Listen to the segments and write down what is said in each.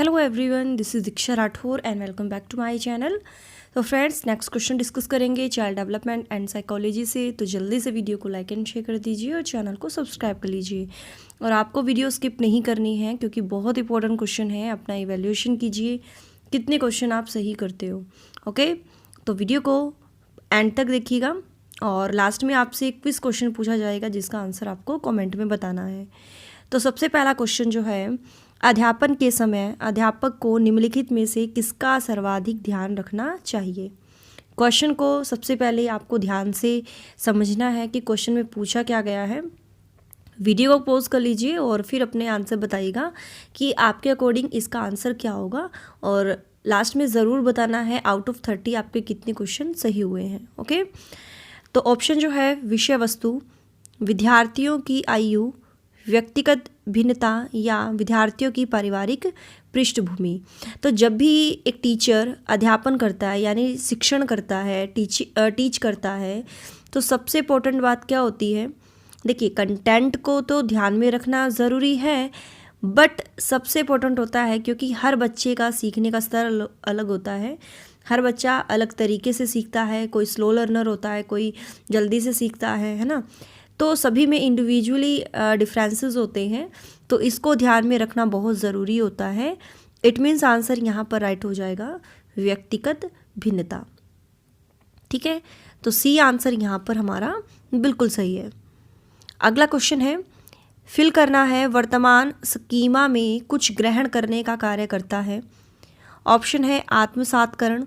Hello everyone, this is Diksha Rathore and welcome back to my channel. तो friends, next question discuss करेंगे child development and psychology से। तो जल्दी से वीडियो को लाइक एंड शेयर कर दीजिए और चैनल को सब्सक्राइब कर लीजिए। और आपको वीडियो स्किप नहीं करनी है क्योंकि बहुत इंपॉर्टेंट क्वेश्चन है। अपना इवैल्यूएशन कीजिए, कितने क्वेश्चन आप सही करते हो। ओके, तो वीडियो को एंड तक देखिएगा और लास्ट में आपसे एक क्विज क्वेश्चन पूछा जाएगा जिसका आंसर आपको कमेंट में बताना है। तो सबसे पहला क्वेश्चन जो है, अध्यापन के समय अध्यापक को निम्नलिखित में से किसका सर्वाधिक ध्यान रखना चाहिए। क्वेश्चन को सबसे पहले आपको ध्यान से समझना है कि क्वेश्चन में पूछा क्या गया है। वीडियो को पॉज कर लीजिए और फिर अपने आंसर बताइएगा कि आपके अकॉर्डिंग इसका आंसर क्या होगा। और लास्ट में ज़रूर बताना है आउट ऑफ 30 आपके कितने क्वेश्चन सही हुए हैं। ओके, तो ऑप्शन जो है, विषय वस्तु, विद्यार्थियों की आयु, व्यक्तिगत भिन्नता या विद्यार्थियों की पारिवारिक पृष्ठभूमि। तो जब भी एक टीचर अध्यापन करता है यानी शिक्षण करता है, टीच करता है, तो सबसे इम्पोर्टेंट बात क्या होती है। देखिए, कंटेंट को तो ध्यान में रखना ज़रूरी है, बट सबसे इम्पोर्टेंट होता है क्योंकि हर बच्चे का सीखने का स्तर अलग होता है। हर बच्चा अलग तरीके से सीखता है, कोई स्लो लर्नर होता है, कोई जल्दी से सीखता है ना। तो सभी में इंडिविजुअली डिफरेंसेस होते हैं, तो इसको ध्यान में रखना बहुत ज़रूरी होता है। इट मीन्स आंसर यहाँ पर राइट हो जाएगा व्यक्तिगत भिन्नता। ठीक है, तो सी आंसर यहाँ पर हमारा बिल्कुल सही है। अगला क्वेश्चन है, फिल करना है वर्तमान स्कीमा में कुछ ग्रहण करने का कार्य करता है। ऑप्शन है आत्मसातकरण,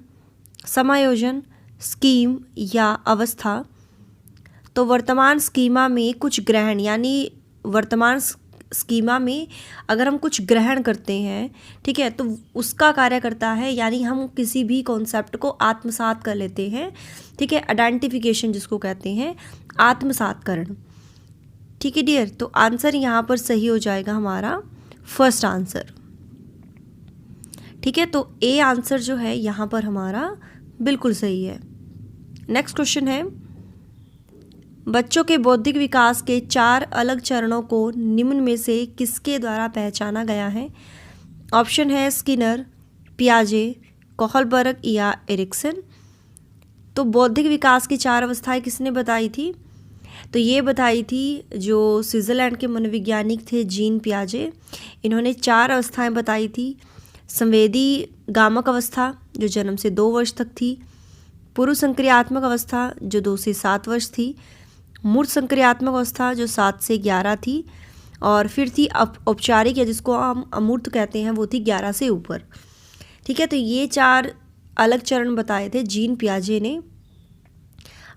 समायोजन, स्कीम या अवस्था। तो वर्तमान स्कीमा में कुछ ग्रहण यानी वर्तमान स्कीमा में अगर हम कुछ ग्रहण करते हैं, ठीक है, तो उसका कार्य करता है यानी हम किसी भी कॉन्सेप्ट को आत्मसात कर लेते हैं। ठीक है, आइडेंटिफिकेशन जिसको कहते हैं, आत्मसातकरण। ठीक है डियर, तो आंसर यहाँ पर सही हो जाएगा हमारा फर्स्ट आंसर। ठीक है, तो ए आंसर जो है यहाँ पर हमारा बिल्कुल सही है। नेक्स्ट क्वेश्चन है, बच्चों के बौद्धिक विकास के 4 अलग चरणों को निम्न में से किसके द्वारा पहचाना गया है। ऑप्शन है स्किनर, पियाजे, कोहलबर्ग या एरिक्सन। तो बौद्धिक विकास की 4 अवस्थाएं किसने बताई थी? तो ये बताई थी जो स्विट्ज़रलैंड के मनोवैज्ञानिक थे जीन पियाजे। इन्होंने 4 अवस्थाएं बताई थी। संवेदी गामक अवस्था जो जन्म से 2 वर्ष तक थी, पूर्व संक्रियात्मक अवस्था जो 2 से 7 वर्ष थी, मूर्त संक्रियात्मक अवस्था जो 7 से 11 थी, और फिर थी औपचारिक या जिसको हम अमूर्त कहते हैं वो थी 11 से ऊपर। ठीक है, तो ये 4 अलग चरण बताए थे जीन पियाजे ने।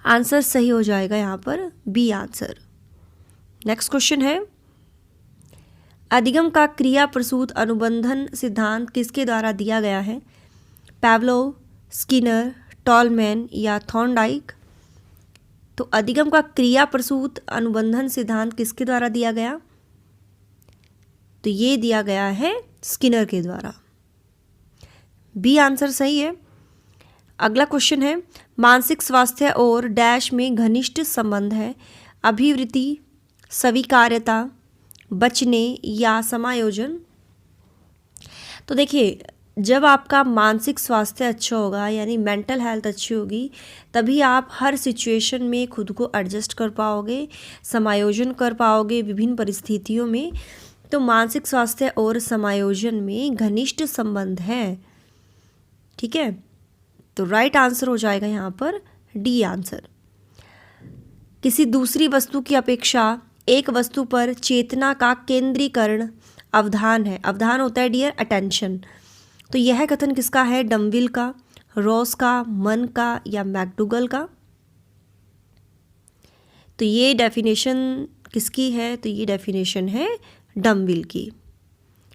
आंसर सही हो जाएगा यहाँ पर बी आंसर। नेक्स्ट क्वेश्चन है, अधिगम का क्रिया प्रसूत अनुबंधन सिद्धांत किसके द्वारा दिया गया है। पैवलोव, स्किनर, टॉलमैन या थॉर्नडाइक। तो अधिगम का क्रिया प्रसूत अनुबंधन सिद्धांत किसके द्वारा दिया गया? तो ये दिया गया है स्किनर के द्वारा। बी आंसर सही है। अगला क्वेश्चन है, मानसिक स्वास्थ्य और डैश में घनिष्ठ संबंध है। अभिवृत्ति, स्वीकार्यता, बचने या समायोजन। तो देखिए, जब आपका मानसिक स्वास्थ्य अच्छा होगा यानी मेंटल हेल्थ अच्छी होगी, तभी आप हर सिचुएशन में खुद को एडजस्ट कर पाओगे, समायोजन कर पाओगे विभिन्न परिस्थितियों में। तो मानसिक स्वास्थ्य और समायोजन में घनिष्ठ संबंध है। ठीक है, तो राइट आंसर हो जाएगा यहाँ पर डी आंसर। किसी दूसरी वस्तु की अपेक्षा एक वस्तु पर चेतना का केंद्रीकरण अवधान है। अवधान होता है डियर अटेंशन। तो यह कथन किसका है? डमविल का, रॉस का, मन का या मैकडूगल का। तो ये डेफिनेशन किसकी है? तो ये डेफिनेशन है डमविल की।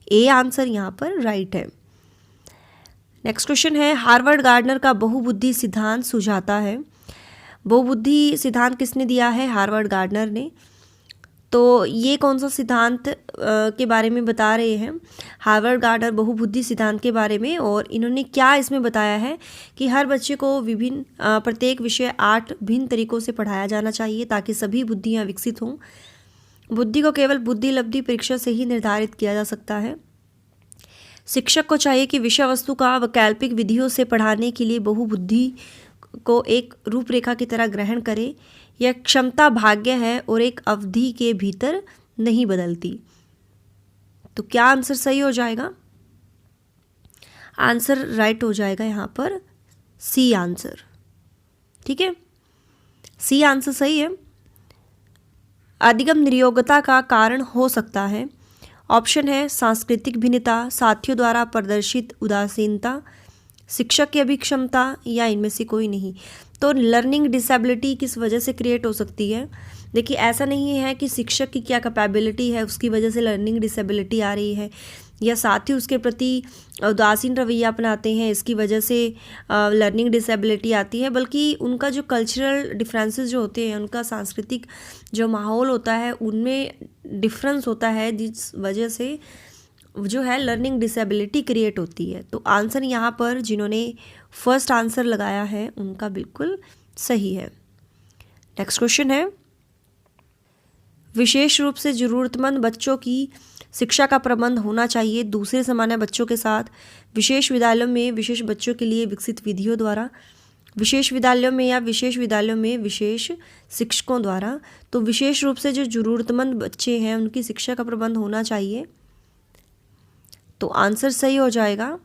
ए आंसर यहाँ पर राइट है। नेक्स्ट क्वेश्चन है, हार्वर्ड गार्डनर का बहुबुद्धि सिद्धांत सुझाता है। बहुबुद्धि सिद्धांत किसने दिया है? हार्वर्ड गार्डनर ने। तो ये कौन सा सिद्धांत के बारे में बता रहे हैं? हार्वर्ड गार्डनर बहुबुद्धि सिद्धांत के बारे में। और इन्होंने क्या इसमें बताया है कि हर बच्चे को विभिन्न प्रत्येक विषय 8 भिन्न तरीकों से पढ़ाया जाना चाहिए ताकि सभी बुद्धियाँ विकसित हों। बुद्धि को केवल बुद्धि लब्धि परीक्षा से ही निर्धारित किया जा सकता है। शिक्षक को चाहिए कि विषय वस्तु का वैकल्पिक विधियों से पढ़ाने के लिए बहुबुद्धि को एक रूपरेखा की तरह ग्रहण करे। यह क्षमता भाग्य है और एक अवधि के भीतर नहीं बदलती। तो क्या आंसर सही हो जाएगा? आंसर राइट हो जाएगा यहाँ पर सी आंसर। ठीक है, सी आंसर सही है। अधिगम नियोग्यता का कारण हो सकता है। ऑप्शन है सांस्कृतिक भिन्नता, साथियों द्वारा प्रदर्शित उदासीनता, शिक्षक की अभिक्षमता या इनमें से कोई नहीं। तो लर्निंग डिसेबिलिटी किस वजह से क्रिएट हो सकती है? देखिए, ऐसा नहीं है कि शिक्षक की क्या कैपेबिलिटी है उसकी वजह से लर्निंग डिसेबिलिटी आ रही है, या साथी उसके प्रति उदासीन रवैया अपनाते हैं इसकी वजह से लर्निंग डिसेबिलिटी आती है, बल्कि उनका जो कल्चरल डिफरेंसेस जो होते हैं, उनका सांस्कृतिक जो माहौल होता है उनमें डिफरेंस होता है, जिस वजह से जो है लर्निंग डिसेबिलिटी क्रिएट होती है। तो आंसर यहाँ पर जिन्होंने फर्स्ट आंसर लगाया है उनका बिल्कुल सही है। नेक्स्ट क्वेश्चन है, विशेष रूप से ज़रूरतमंद बच्चों की शिक्षा का प्रबंध होना चाहिए दूसरे सामान्य बच्चों के साथ विशेष विद्यालयों में विशेष बच्चों के लिए विकसित विधियों द्वारा, विशेष विद्यालयों में या विशेष विद्यालयों में विशेष शिक्षकों द्वारा। तो विशेष रूप से जो ज़रूरतमंद बच्चे हैं उनकी शिक्षा का प्रबंध होना चाहिए। तो आंसर सही हो जाएगा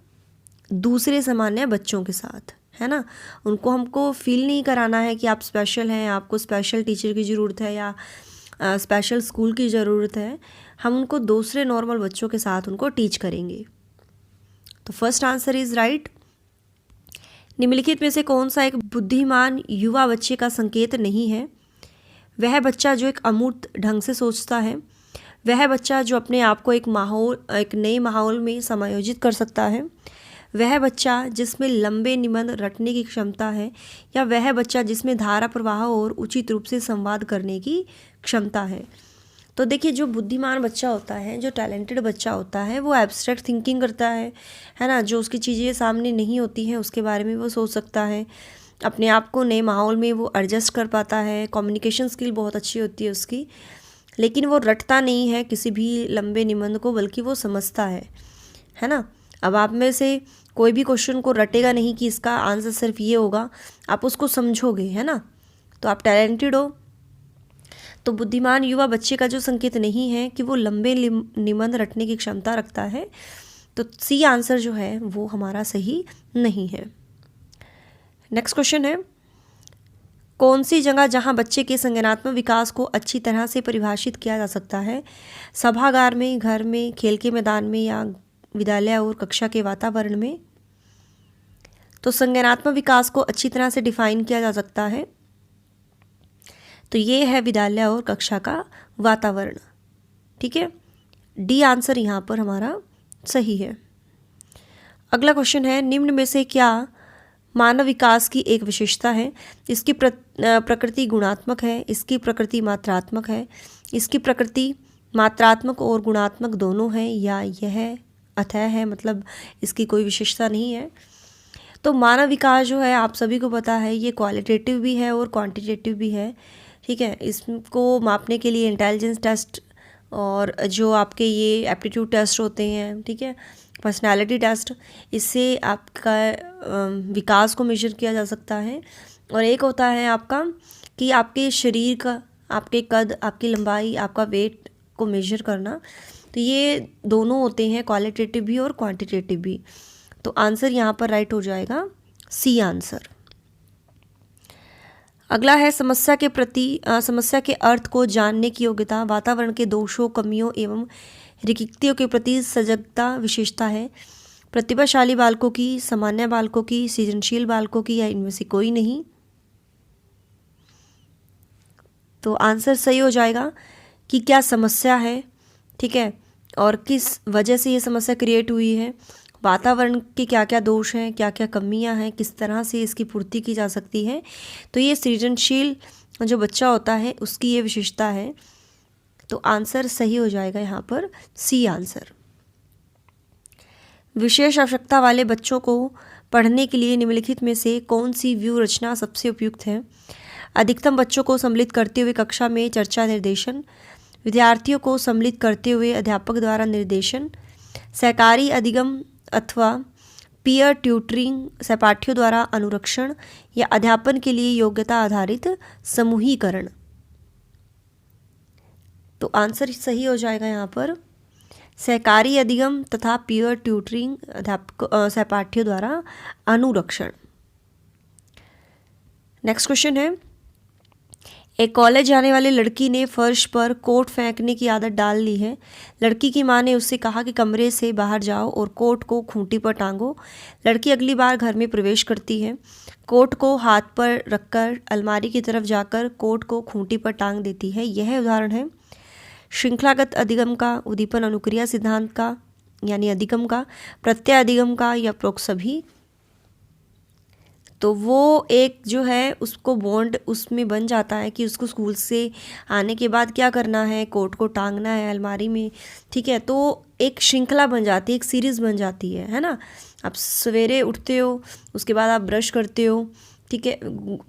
दूसरे सामान्य बच्चों के साथ, है ना। उनको हमको फील नहीं कराना है कि आप स्पेशल हैं, आपको स्पेशल टीचर की ज़रूरत है या स्पेशल स्कूल की ज़रूरत है। हम उनको दूसरे नॉर्मल बच्चों के साथ उनको टीच करेंगे। तो फर्स्ट आंसर इज़ राइट। निम्नलिखित में से कौन सा एक बुद्धिमान युवा बच्चे का संकेत नहीं है? वह बच्चा जो एक अमूर्त ढंग से सोचता है, वह बच्चा जो अपने आप को एक नए माहौल में समायोजित कर सकता है, वह बच्चा जिसमें लंबे निबंध रटने की क्षमता है, या वह बच्चा जिसमें धारा प्रवाह और उचित रूप से संवाद करने की क्षमता है। तो देखिए, जो बुद्धिमान बच्चा होता है, जो टैलेंटेड बच्चा होता है, वो एब्स्ट्रैक्ट थिंकिंग करता है ना। जो उसकी चीज़ें सामने नहीं होती हैं उसके बारे में वो सोच सकता है, अपने आप को नए माहौल में वो एडजस्ट कर पाता है, कम्युनिकेशन स्किल बहुत अच्छी होती है उसकी। लेकिन वो रटता नहीं है किसी भी लंबे निबंध को, बल्कि वो समझता है ना। अब आप में से कोई भी क्वेश्चन को रटेगा नहीं कि इसका आंसर सिर्फ ये होगा, आप उसको समझोगे, है ना। तो आप टैलेंटेड हो। तो बुद्धिमान युवा बच्चे का जो संकेत नहीं है कि वो लंबे निबंध रटने की क्षमता रखता है, तो सी आंसर जो है वो हमारा सही नहीं है। नेक्स्ट क्वेश्चन है, कौन सी जगह जहां बच्चे के संज्ञानात्मक विकास को अच्छी तरह से परिभाषित किया जा सकता है? सभागार में, घर में, खेल के मैदान में या विद्यालय और कक्षा के वातावरण में? तो संज्ञानात्मक विकास को अच्छी तरह से डिफाइन किया जा सकता है, तो ये है विद्यालय और कक्षा का वातावरण। ठीक है, डी आंसर यहाँ पर हमारा सही है। अगला क्वेश्चन है, निम्न में से क्या मानव विकास की एक विशेषता है? इसकी प्रकृति गुणात्मक है, इसकी प्रकृति मात्रात्मक है, इसकी प्रकृति मात्रात्मक और गुणात्मक दोनों है, या यह अथय है, मतलब इसकी कोई विशेषता नहीं है। तो मानव विकास जो है आप सभी को पता है ये क्वालिटेटिव भी है और क्वांटिटेटिव भी है। ठीक है, इसको मापने के लिए इंटेलिजेंस टेस्ट और जो आपके ये एप्टीट्यूड टेस्ट होते हैं, ठीक है, पर्सनालिटी टेस्ट, इससे आपका विकास को मेजर किया जा सकता है। और एक होता है आपका कि आपके शरीर का, आपके कद, आपकी लंबाई, आपका वेट को मेजर करना। तो ये दोनों होते हैं, क्वालिटेटिव भी और क्वांटिटेटिव भी। तो आंसर यहाँ पर राइट हो जाएगा सी आंसर। अगला है, समस्या के अर्थ को जानने की योग्यता वातावरण के दोषों, कमियों एवं रिक्तियों के प्रति सजगता विशेषता है। प्रतिभाशाली बालकों की, सामान्य बालकों की, सृजनशील बालकों की, या इनमें से कोई नहीं? तो आंसर सही हो जाएगा कि क्या समस्या है, ठीक है, और किस वजह से ये समस्या क्रिएट हुई है, वातावरण के क्या क्या दोष हैं, क्या क्या कमियां हैं, किस तरह से इसकी पूर्ति की जा सकती है। तो ये सृजनशील जो बच्चा होता है उसकी ये विशेषता है। तो आंसर सही हो जाएगा यहाँ पर सी आंसर। विशेष आवश्यकता वाले बच्चों को पढ़ने के लिए निम्नलिखित में से कौन सी व्यू रचना सबसे उपयुक्त है? अधिकतम बच्चों को सम्मिलित करते हुए कक्षा में चर्चा निर्देशन, विद्यार्थियों को सम्मिलित करते हुए अध्यापक द्वारा निर्देशन, सहकारी अधिगम अथवा पीयर ट्यूटरिंग, सहपाठियों द्वारा अनुरक्षण या अध्यापन के लिए योग्यता आधारित समूहीकरण। तो आंसर सही हो जाएगा यहाँ पर सहकारी अधिगम तथा पीयर ट्यूटरिंग, अध्यापक सहपाठियों द्वारा अनुरक्षण। नेक्स्ट क्वेश्चन है, एक कॉलेज जाने वाली लड़की ने फर्श पर कोट फेंकने की आदत डाल ली है। लड़की की मां ने उससे कहा कि कमरे से बाहर जाओ और कोट को खूंटी पर टांगो। लड़की अगली बार घर में प्रवेश करती है, कोट को हाथ पर रखकर अलमारी की तरफ जाकर कोट को खूंटी पर टांग देती है। यह उदाहरण है श्रृंखलागत अधिगम का, उद्दीपन अनुक्रिया सिद्धांत का यानी अधिगम का, प्रत्यय अधिगम का या उपरोक्त सभी। तो वो एक जो है उसको बॉन्ड उसमें बन जाता है कि उसको स्कूल से आने के बाद क्या करना है, कोट को टांगना है अलमारी में, ठीक है। तो एक श्रृंखला बन जाती है, एक सीरीज़ बन जाती है ना। आप सवेरे उठते हो, उसके बाद आप ब्रश करते हो, ठीक है,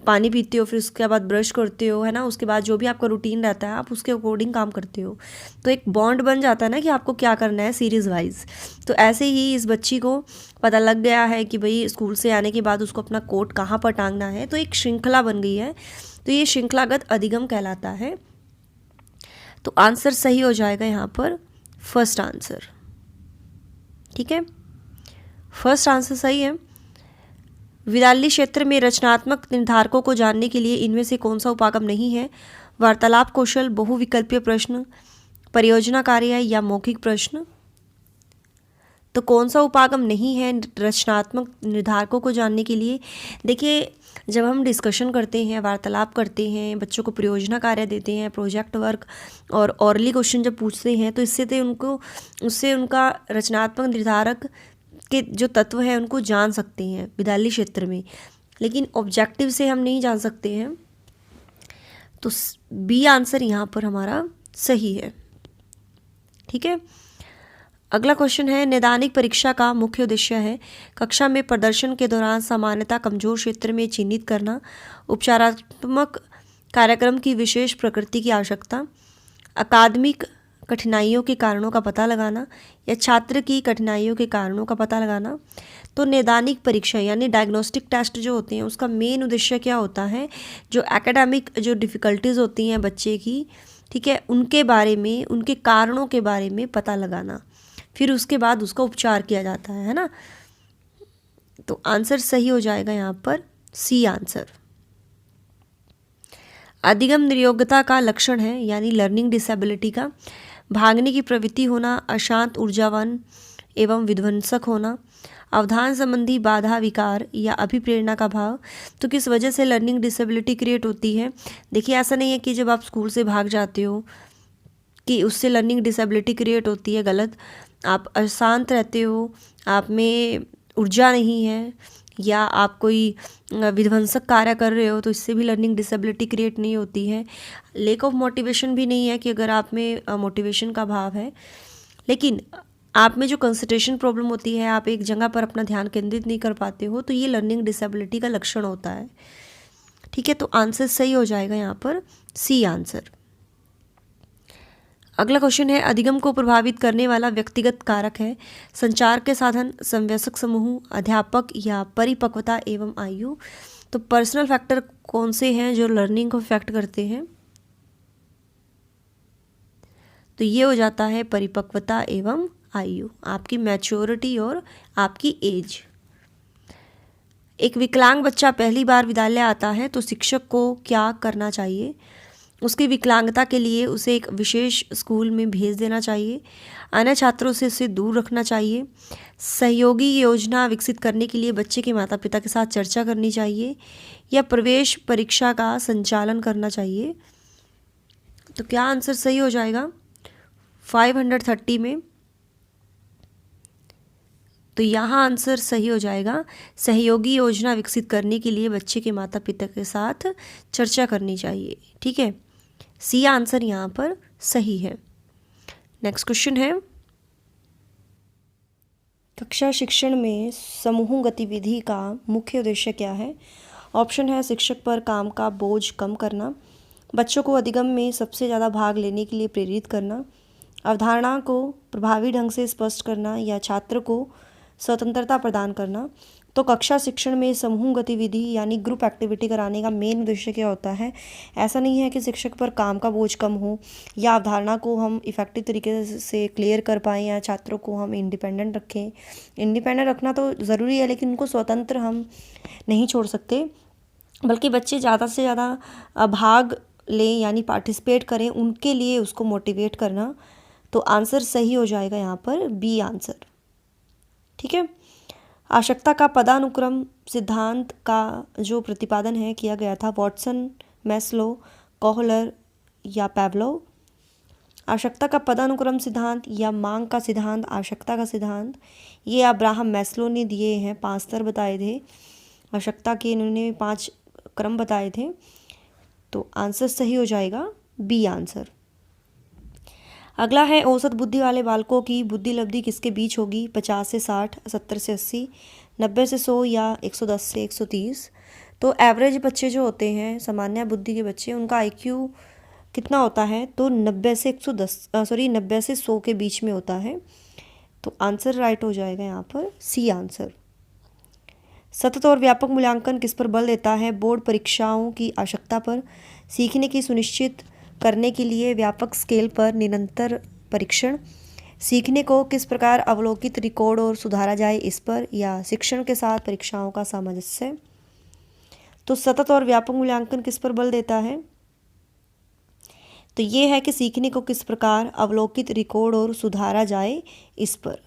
पानी पीते हो, फिर उसके बाद ब्रश करते हो, है ना। उसके बाद जो भी आपका रूटीन रहता है आप उसके अकॉर्डिंग काम करते हो। तो एक बॉन्ड बन जाता है ना कि आपको क्या करना है सीरीज़ वाइज। तो ऐसे ही इस बच्ची को पता लग गया है कि भाई स्कूल से आने के बाद उसको अपना कोट कहाँ पर टांगना है, तो एक श्रृंखला बन गई है। तो ये श्रृंखलागत अधिगम कहलाता है। तो आंसर सही हो जाएगा यहाँ पर फर्स्ट आंसर, ठीक है। फर्स्ट आंसर सही है। विद्यालय क्षेत्र में रचनात्मक निर्धारकों को जानने के लिए इनमें से कौन सा उपागम नहीं है? वार्तालाप कौशल, बहुविकल्पीय प्रश्न, परियोजना कार्य या मौखिक प्रश्न। तो कौन सा उपागम नहीं है रचनात्मक निर्धारकों को जानने के लिए? देखिए, जब हम डिस्कशन करते हैं, वार्तालाप करते हैं, बच्चों को परियोजना कार्य देते हैं, प्रोजेक्ट वर्क और ऑरली क्वेश्चन जब पूछते हैं, तो उससे उनका रचनात्मक निर्धारक के जो तत्व हैं उनको जान सकते हैं विद्यालय क्षेत्र में, लेकिन ऑब्जेक्टिव से हम नहीं जान सकते हैं। तो बी आंसर यहाँ पर हमारा सही है, ठीक है। अगला क्वेश्चन है, नैदानिक परीक्षा का मुख्य उद्देश्य है कक्षा में प्रदर्शन के दौरान सामान्यतः कमजोर क्षेत्र में चिन्हित करना, उपचारात्मक कार्यक्रम की विशेष प्रकृति की आवश्यकता, अकादमिक कठिनाइयों के कारणों का पता लगाना या छात्र की कठिनाइयों के कारणों का पता लगाना। तो नैदानिक परीक्षा यानी डायग्नोस्टिक टेस्ट जो होते हैं उसका मेन उद्देश्य क्या होता है? जो एकेडमिक जो डिफ़िकल्टीज़ होती हैं बच्चे की, ठीक है, उनके बारे में, उनके कारणों के बारे में पता लगाना, फिर उसके बाद उसका उपचार किया जाता है ना। तो आंसर सही हो जाएगा यहाँ पर सी आंसर। अधिगम निर्योग्यता का लक्षण है यानी लर्निंग डिसेबिलिटी का भागने की प्रवृत्ति होना, अशांत ऊर्जावान एवं विध्वंसक होना, अवधान संबंधी बाधा विकार या अभिप्रेरणा का भाव। तो किस वजह से लर्निंग डिसेबिलिटी क्रिएट होती है? देखिए, ऐसा नहीं है कि जब आप स्कूल से भाग जाते हो कि उससे लर्निंग डिसेबिलिटी क्रिएट होती है, गलत। आप अशांत रहते हो, आप में ऊर्जा नहीं है, या आप कोई विध्वंसक कार्य कर रहे हो, तो इससे भी लर्निंग डिसेबिलिटी क्रिएट नहीं होती है। लैक ऑफ मोटिवेशन भी नहीं है कि अगर आप में मोटिवेशन का अभाव है, लेकिन आप में जो कंसंट्रेशन प्रॉब्लम होती है, आप एक जगह पर अपना ध्यान केंद्रित नहीं कर पाते हो, तो ये लर्निंग डिसेबिलिटी का लक्षण होता है, ठीक है। तो आंसर सही हो जाएगा यहाँ पर सी आंसर। अगला क्वेश्चन है, अधिगम को प्रभावित करने वाला व्यक्तिगत कारक है संचार के साधन, संवयस्क समूह, अध्यापक या परिपक्वता एवं आयु। तो पर्सनल फैक्टर कौन से हैं जो लर्निंग को इफेक्ट करते हैं? तो ये हो जाता है परिपक्वता एवं आयु, आपकी मैच्योरिटी और आपकी एज। एक विकलांग बच्चा पहली बार विद्यालय आता है तो शिक्षक को क्या करना चाहिए? उसकी विकलांगता के लिए उसे एक विशेष स्कूल में भेज देना चाहिए, अन्य छात्रों से उसे दूर रखना चाहिए, सहयोगी योजना विकसित करने के लिए बच्चे के माता पिता के साथ चर्चा करनी चाहिए, या प्रवेश परीक्षा का संचालन करना चाहिए। तो क्या आंसर सही हो जाएगा 530 में? तो यहाँ आंसर सही हो जाएगा सहयोगी योजना विकसित करने के लिए बच्चे के माता पिता के साथ चर्चा करनी चाहिए, ठीक है। सी आंसर यहाँ पर सही है। नेक्स्ट क्वेश्चन है, कक्षा शिक्षण में समूह गतिविधि का मुख्य उद्देश्य क्या है? ऑप्शन है शिक्षक पर काम का बोझ कम करना, बच्चों को अधिगम में सबसे ज़्यादा भाग लेने के लिए प्रेरित करना, अवधारणा को प्रभावी ढंग से स्पष्ट करना, या छात्र को स्वतंत्रता प्रदान करना। तो कक्षा शिक्षण में समूह गतिविधि यानी ग्रुप एक्टिविटी कराने का मेन उद्देश्य क्या होता है? ऐसा नहीं है कि शिक्षक पर काम का बोझ कम हो या अवधारणा को हम इफ़ेक्टिव तरीके से क्लियर कर पाएँ या छात्रों को हम इंडिपेंडेंट रखें। इंडिपेंडेंट रखना तो ज़रूरी है, लेकिन उनको स्वतंत्र हम नहीं छोड़ सकते, बल्कि बच्चे ज़्यादा से ज़्यादा भाग लें यानी पार्टिसिपेट करें, उनके लिए उसको मोटिवेट करना। तो आंसर सही हो जाएगा यहाँ पर बी आंसर। ठीक है। आवश्यकता का पदानुक्रम सिद्धांत का जो प्रतिपादन है किया गया था वॉटसन, मैस्लो, कोहलर या पैवलोव। आवश्यकता का पदानुक्रम सिद्धांत या मांग का सिद्धांत, आवश्यकता का सिद्धांत, ये अब्राहम मैस्लो ने दिए हैं। 5 स्तर बताए थे आवश्यकता के, इन्होंने 5 क्रम बताए थे। तो आंसर सही हो जाएगा बी आंसर। अगला है औसत बुद्धि वाले बालकों की बुद्धि लब्धि किसके बीच होगी? 50 से 60, 70 से 80, 90 से 100 या 110 से 130। तो एवरेज बच्चे जो होते हैं, सामान्य बुद्धि के बच्चे, उनका IQ कितना होता है? तो 90 से 100 के बीच में होता है। तो आंसर राइट हो जाएगा यहाँ पर सी आंसर। सतत और व्यापक मूल्यांकन किस पर बल देता है? बोर्ड परीक्षाओं की आवश्यकता पर, सीखने की सुनिश्चित करने के लिए व्यापक स्केल पर निरंतर परीक्षण, सीखने को किस प्रकार अवलोकित, रिकॉर्ड और सुधारा जाए इस पर, या शिक्षण के साथ परीक्षाओं का सामंजस्य। तो सतत और व्यापक मूल्यांकन किस पर बल देता है? तो ये है कि सीखने को किस प्रकार अवलोकित, रिकॉर्ड और सुधारा जाए इस पर।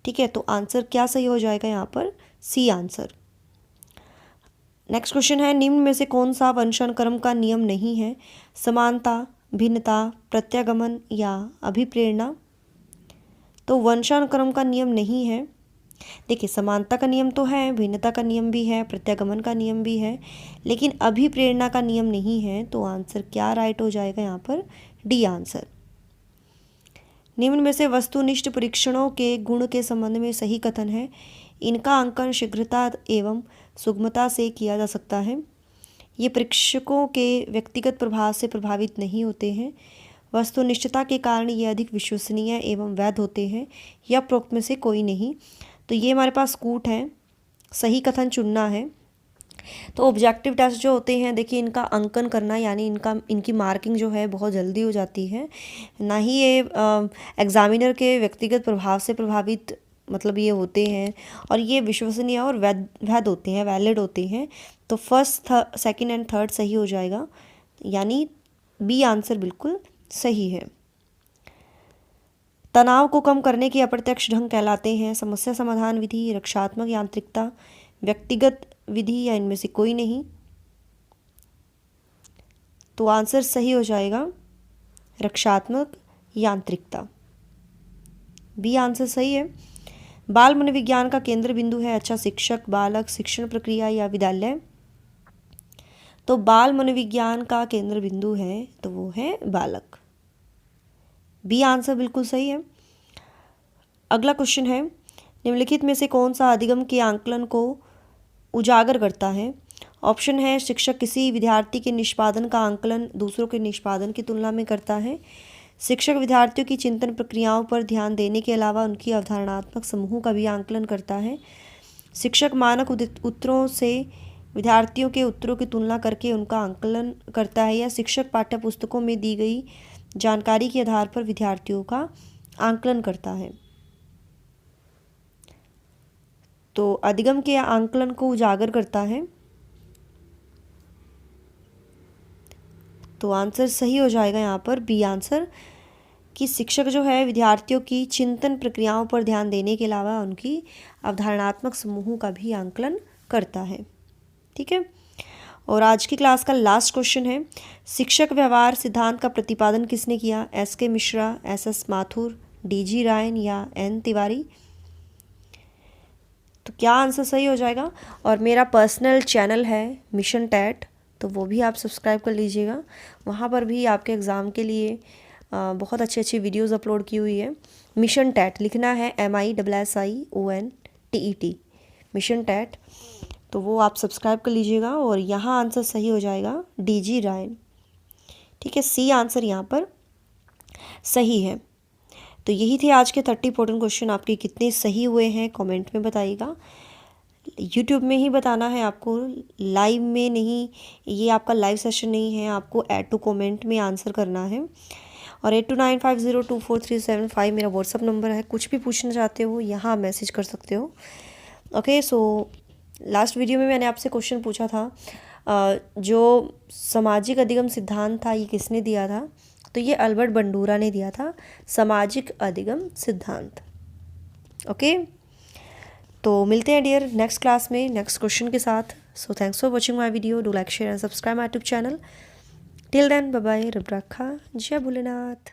ठीक है। तो आंसर क्या सही हो जाएगा यहाँ पर? C answer. नेक्स्ट क्वेश्चन है, निम्न में से कौन सा वंशान क्रम का नियम नहीं है? समानता, भिन्नता, प्रत्यागमन या अभिप्रेरणा। तो वंशान क्रम का नियम नहीं है। देखिए, समानता का नियम तो है, भिन्नता का नियम भी है, प्रत्यागमन का नियम भी है, लेकिन अभिप्रेरणा का नियम नहीं है। तो आंसर क्या राइट हो जाएगा यहाँ पर? D answer. निम्न में से वस्तुनिष्ठ परीक्षणों के गुण के संबंध में सही कथन है? इनका अंकन शीघ्रता एवं सुगमता से किया जा सकता है। ये परीक्षकों के व्यक्तिगत प्रभाव से प्रभावित नहीं होते हैं। वस्तुनिष्ठता के कारण ये अधिक विश्वसनीय एवं वैध होते हैं, या प्रोक्त में से कोई नहीं। तो ये हमारे पास कूट है, सही कथन चुनना है। तो ऑब्जेक्टिव टेस्ट जो होते हैं, देखिए, इनका अंकन करना यानी इनकी मार्किंग जो है बहुत जल्दी हो जाती है, ना ही ये एग्जामिनर के व्यक्तिगत प्रभाव से प्रभावित मतलब ये होते हैं, और ये विश्वसनीय और वैध होते हैं, वैलिड होते हैं। तो फर्स्ट, सेकंड एंड थर्ड सही हो जाएगा, यानी बी आंसर बिल्कुल सही है। तनाव को कम करने के अप्रत्यक्ष ढंग कहलाते हैं? समस्या समाधान विधि, रक्षात्मक यांत्रिकता, व्यक्तिगत विधि, या इनमें से कोई नहीं। तो आंसर सही हो जाएगा रक्षात्मक यांत्रिकता, बी आंसर सही है। बाल मनोविज्ञान का केंद्र बिंदु है? अच्छा शिक्षक, बालक, शिक्षण प्रक्रिया या विद्यालय। तो बाल मनोविज्ञान का केंद्र बिंदु है तो वो है बालक, बी आंसर बिल्कुल सही है। अगला क्वेश्चन है, निम्नलिखित में से कौन सा अधिगम के आंकलन को उजागर करता है? ऑप्शन है, शिक्षक किसी विद्यार्थी के निष्पादन का आंकलन दूसरों के निष्पादन की तुलना में करता है। शिक्षक विद्यार्थियों की चिंतन प्रक्रियाओं पर ध्यान देने के अलावा उनकी अवधारणात्मक समूह का भी आंकलन करता है। शिक्षक मानक उत्तरों से विद्यार्थियों के उत्तरों की तुलना करके उनका आंकलन करता है, या शिक्षक पाठ्यपुस्तकों में दी गई जानकारी के आधार पर विद्यार्थियों का आंकलन करता है। तो अधिगम के आंकलन को उजागर करता है। तो आंसर सही हो जाएगा यहाँ पर बी आंसर, कि शिक्षक जो है विद्यार्थियों की चिंतन प्रक्रियाओं पर ध्यान देने के अलावा उनकी अवधारणात्मक समूह का भी आंकलन करता है। ठीक है। और आज की क्लास का लास्ट क्वेश्चन है, शिक्षक व्यवहार सिद्धांत का प्रतिपादन किसने किया? SK Mishra, SS Mathur, DG Ryan या N तिवारी। तो क्या आंसर सही हो जाएगा? और मेरा पर्सनल चैनल है मिशन टैट, तो वो भी आप सब्सक्राइब कर लीजिएगा। वहाँ पर भी आपके एग्ज़ाम के लिए बहुत अच्छी अच्छी वीडियोस अपलोड की हुई है। मिशन टैट लिखना है MISSIONTET, मिशन टैट, तो वो आप सब्सक्राइब कर लीजिएगा। और यहाँ आंसर सही हो जाएगा DG रायन। ठीक है, सी आंसर यहाँ पर सही है। तो यही थे आज के 30 इंपॉर्टेंट क्वेश्चन। आपके कितने सही हुए हैं कमेंट में बताइएगा। यूट्यूब में ही बताना है आपको, लाइव में नहीं। ये आपका लाइव सेशन नहीं है, आपको ऐड टू कमेंट में आंसर करना है। और 8295024375 मेरा व्हाट्सअप नंबर है। कुछ भी पूछना चाहते हो यहाँ आप मैसेज कर सकते हो। ओके, सो लास्ट वीडियो में मैंने आपसे क्वेश्चन पूछा था, जो सामाजिक अधिगम सिद्धांत था ये किसने दिया था? तो ये अल्बर्ट बंडूरा ने दिया था, सामाजिक अधिगम सिद्धांत। ओके, तो मिलते हैं डियर नेक्स्ट क्लास में नेक्स्ट क्वेश्चन के साथ। So thanks for watching my video. Do like share and subscribe my YouTube channel. Till then bye bye, रब रखा, जय भोलेनाथ।